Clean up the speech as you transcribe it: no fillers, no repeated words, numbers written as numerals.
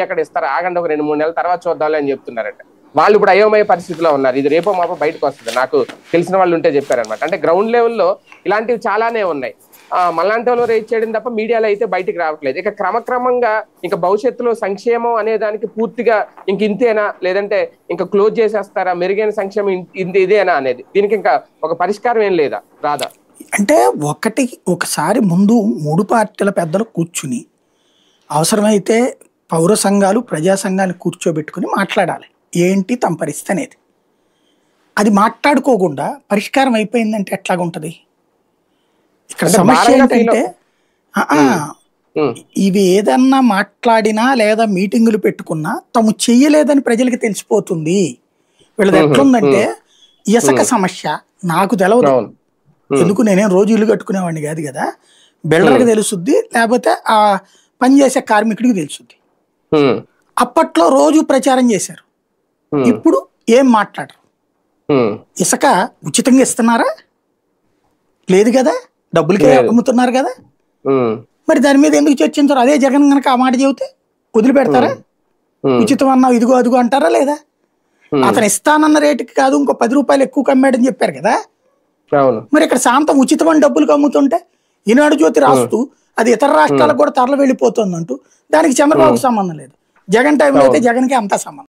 అక్కడ ఇస్తారు, ఆగండి ఒక 2-3 నెలల తర్వాత చూద్దాంలే అని చెప్తున్నారట. వాళ్ళు ఇప్పుడు అయోమయ పరిస్థితిలో ఉన్నారు. ఇది రేపో మాపో బయటకు వస్తుంది. నాకు తెలిసిన వాళ్ళు ఉంటే చెప్పారనమాట. అంటే గ్రౌండ్ లెవెల్లో ఇలాంటివి చాలానే ఉన్నాయి. మళ్ళాంటి వాళ్ళు రేట్ చేయడం తప్ప మీడియాలో అయితే బయటికి రావట్లేదు. ఇక క్రమక్రమంగా ఇంకా భవిష్యత్తులో సంక్షేమం అనే దానికి పూర్తిగా ఇంతేనా, లేదంటే ఇంకా క్లోజ్ చేసేస్తారా, మెరుగైన సంక్షేమం ఇదేనా అనేది, దీనికి ఇంకా ఒక పరిష్కారం ఏం లేదా రాదా? అంటే ఒకసారి ముందు 3 పార్టీల పెద్దలు కూర్చుని అవసరమైతే పౌర సంఘాలు ప్రజా సంఘాలు కూర్చోబెట్టుకుని మాట్లాడాలి ఏంటి తమ పరిస్థితి అనేది. అది మాట్లాడుకోకుండా పరిష్కారం అయిపోయిందంటే ఎట్లాగుంటది? ఇక్కడ సమస్య ఏంటంటే ఇవి ఏదన్నా మాట్లాడినా లేదా మీటింగులు పెట్టుకున్నా తాము చెయ్యలేదని ప్రజలకి తెలిసిపోతుంది. వీళ్ళది ఎట్లుందంటే ఇసుక సమస్య నాకు తెలవదు, ఎందుకు నేనేం రోజు ఇల్లు కట్టుకునేవాడిని కాదు కదా. బిల్డర్కి తెలుసుద్ది, లేకపోతే ఆ పనిచేసే కార్మికుడికి తెలుసుద్ది. అప్పట్లో రోజు ప్రచారం చేశారు, ఇప్పుడు ఏం మాట్లాడరు. ఇసుక ఉచితంగా ఇస్తున్నారా? లేదు కదా, డబ్బులకే అమ్ముతున్నారు కదా. మరి దాని మీద ఎందుకు చర్చించరు? అదే జగన్ కనుక ఆ మాట చెబితే వదిలిపెడతారా? ఉచితం అన్నావు ఇదిగో అదిగో అంటారా లేదా? అతను ఇస్తానన్న రేటుకి కాదు ఇంకో 10 రూపాయలు ఎక్కువ కమ్మాడని చెప్పారు కదా. మరి ఇక్కడ శాంతం ఉచితం అని డబ్బులకు అమ్ముతుంటే ఈనాడు జ్యోతి రాస్తూ అది ఇతర రాష్ట్రాలకు కూడా తరలి వెళ్ళిపోతుందంటూ దానికి చంద్రబాబుకు సంబంధం లేదు. జగన్ టైంలో అయితే జగన్కి అంతా సంబంధం.